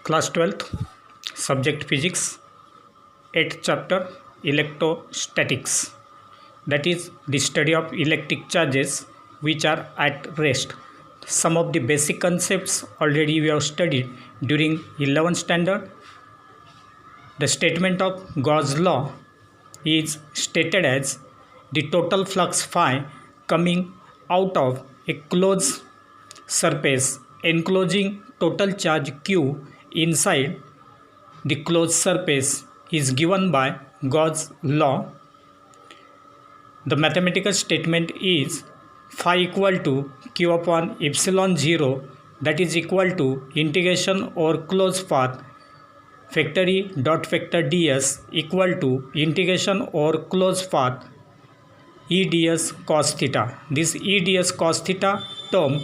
Class 12th, Subject Physics, 8th chapter Electrostatics, that is the study of electric charges which are at rest. Some of the basic concepts already we have studied during 11th standard. The statement of Gauss law is stated as the total flux phi coming out of a closed surface enclosing total charge q inside the closed surface is given by Gauss law. The mathematical statement is phi equal to q upon epsilon 0, that is equal to integration over closed path vector e dot vector ds equal to integration over closed path e ds cos theta. This e ds cos theta term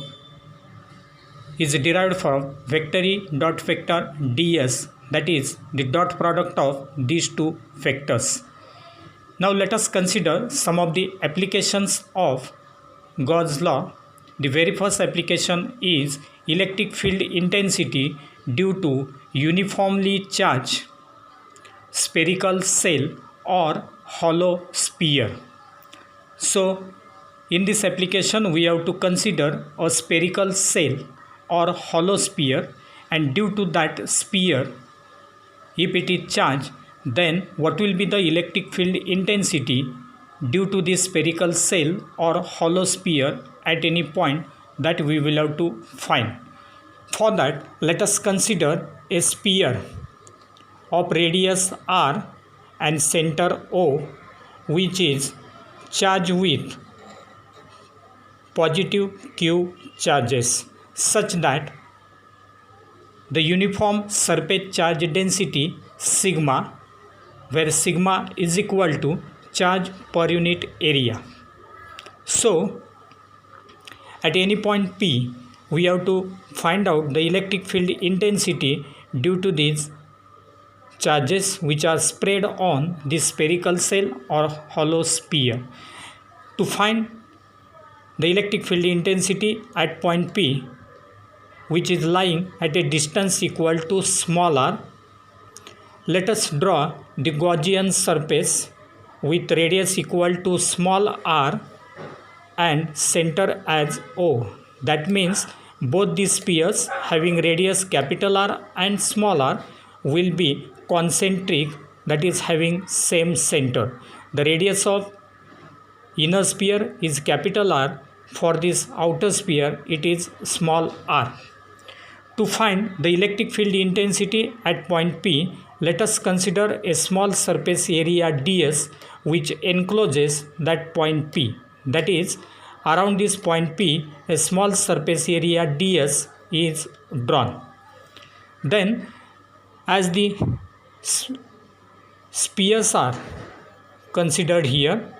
is derived from vector e dot vector ds, that is the dot product of these two vectors. Now let us consider some of the applications of Gauss law. The very first application is electric field intensity due to uniformly charged spherical shell or hollow sphere. So in this application we have to consider a spherical shell or hollow sphere, and due to that sphere, if it is charged, then what will be the electric field intensity due to this spherical shell or hollow sphere at any point, that we will have to find. For that, let us consider a sphere of radius r and center O, which is charged with positive q charges, such that the uniform surface charge density sigma, where sigma is equal to charge per unit area. So at any point P, we have to find out the electric field intensity due to these charges which are spread on this spherical shell or hollow sphere. To find the electric field intensity at point P, which is lying at a distance equal to small r, let us draw the Gaussian surface with radius equal to small r and center as O. That means both these spheres having radius capital R and small r will be concentric, that is having same center. The radius of inner sphere is capital R, for this outer sphere it is small r. To find the electric field intensity at point P, let us consider a small surface area ds which encloses that point P. That is, around this point P, a small surface area ds is drawn. Then, as the spheres are considered here,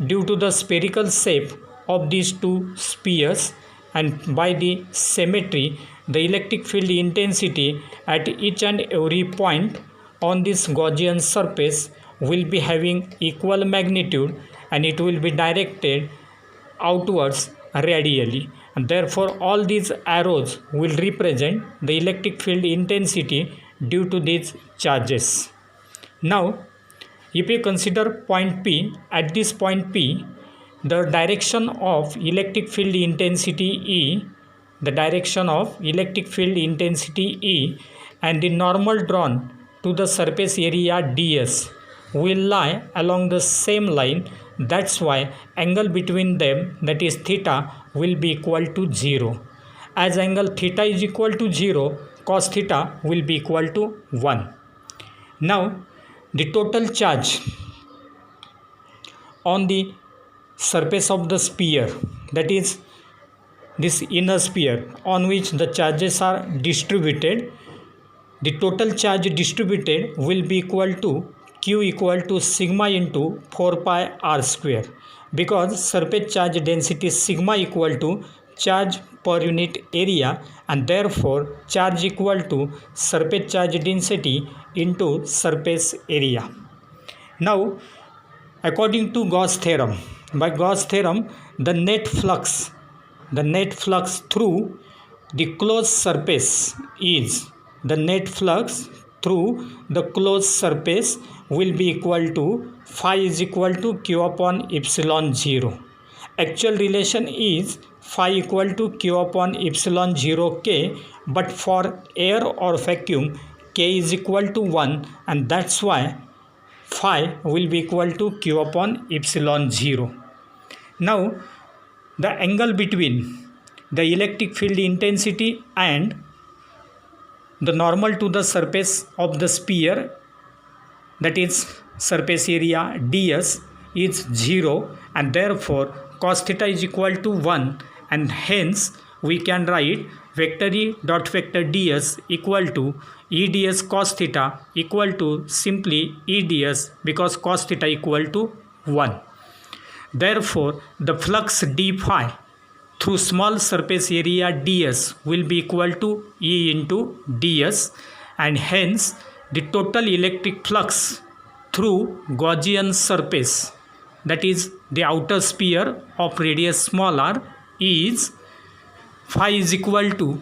due to the spherical shape of these two spheres and by the symmetry, the electric field intensity at each and every point on this Gaussian surface will be having equal magnitude, and it will be directed outwards radially, and therefore all these arrows will represent the electric field intensity due to these charges. Now if you consider point P, at this point P, the direction of electric field intensity E, and the normal drawn to the surface area ds will lie along the same line. That's why angle between them, that is theta, will be equal to 0. As angle theta is equal to 0, cos theta will be equal to 1. Now the total charge on the surface of the sphere, that is this inner sphere on which the charges are distributed, the total charge distributed will be equal to q equal to sigma into 4 pi r square, because surface charge density sigma equal to charge per unit area, and therefore charge equal to surface charge density into surface area. Now according to Gauss theorem, by Gauss theorem, the net flux through the closed surface is the net flux through the closed surface will be equal to phi is equal to q upon epsilon 0. Actual relation is phi equal to q upon epsilon 0 k, but for air or vacuum k is equal to 1, and that's why phi will be equal to q upon epsilon 0. Now the angle between the electric field intensity and the normal to the surface of the sphere, that is surface area ds, is 0, and therefore cos theta is equal to 1, and hence we can write vector E dot vector ds equal to E ds cos theta equal to simply E ds, because cos theta equal to 1. Therefore the flux d phi through small surface area ds will be equal to E into ds, and hence the total electric flux through Gaussian surface, that is the outer sphere of radius small r, is phi is equal to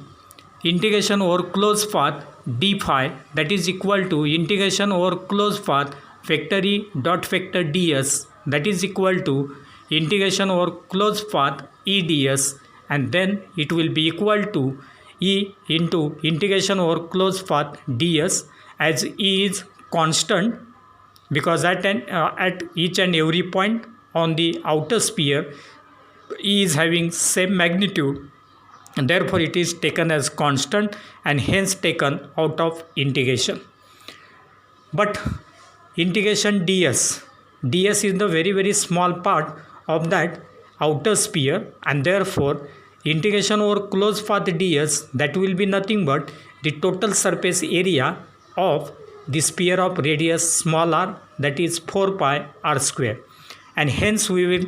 integration over closed path d phi, that is equal to integration over closed path vector E dot vector ds, that is equal to integration over closed path E ds, and then it will be equal to E into integration over closed path ds, as E is constant, because at each and every point on the outer sphere E is having same magnitude, and therefore it is taken as constant and hence taken out of integration. But integration ds is the very small part of that outer sphere, and therefore integration over closed path ds, that will be nothing but the total surface area of the sphere of radius small r, that is 4 pi r square, and hence we will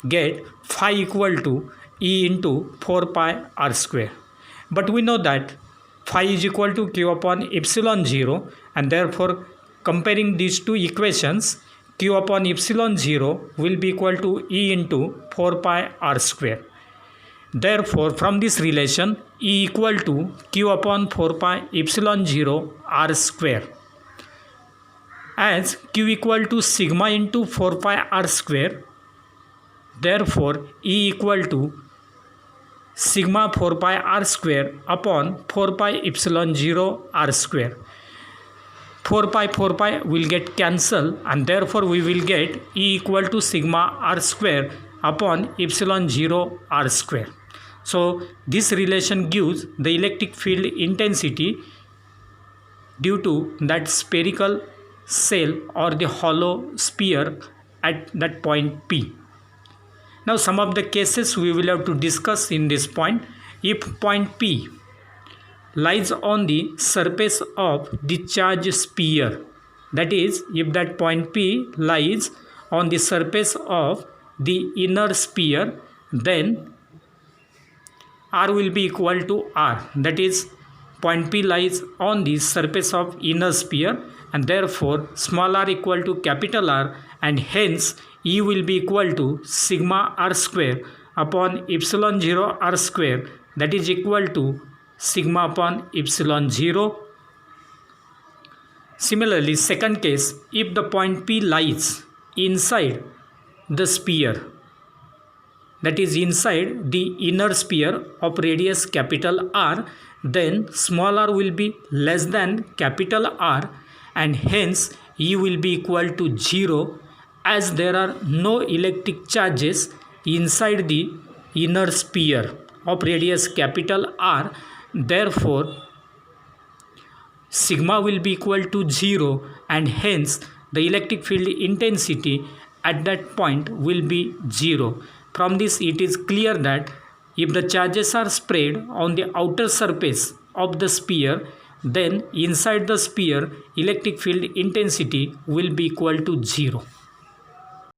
get phi equal to E into 4 pi r square. But we know that phi is equal to q upon epsilon 0, and therefore comparing these two equations, q upon epsilon 0 will be equal to E into 4 pi r square. Therefore from this relation E equal to q upon 4 pi epsilon 0 r square, as q equal to sigma into 4 pi r square, therefore E equal to sigma 4 pi r square upon 4 pi epsilon 0 r square. 4 pi will get cancelled, and therefore we will get E equal to sigma r square upon epsilon 0 r square. So this relation gives the electric field intensity due to that spherical cell or the hollow sphere at that point P. Now some of the cases we will have to discuss in this point. If point P lies on the surface of the charged sphere, that is if that point P lies on the surface of the inner sphere, then r will be equal to r, that is point P lies on the surface of inner sphere, and therefore small r equal to capital R, and hence E will be equal to sigma r square upon epsilon 0 r square, that is equal to sigma upon epsilon 0. Similarly, second case, if the point P lies inside the sphere, that is inside the inner sphere of radius capital R, then small r will be less than capital R, and hence E will be equal to 0, as there are no electric charges inside the inner sphere of radius capital R. Therefore sigma will be equal to 0, and hence the electric field intensity at that point will be 0. From this it is clear that if the charges are spread on the outer surface of the sphere, then inside the sphere electric field intensity will be equal to 0.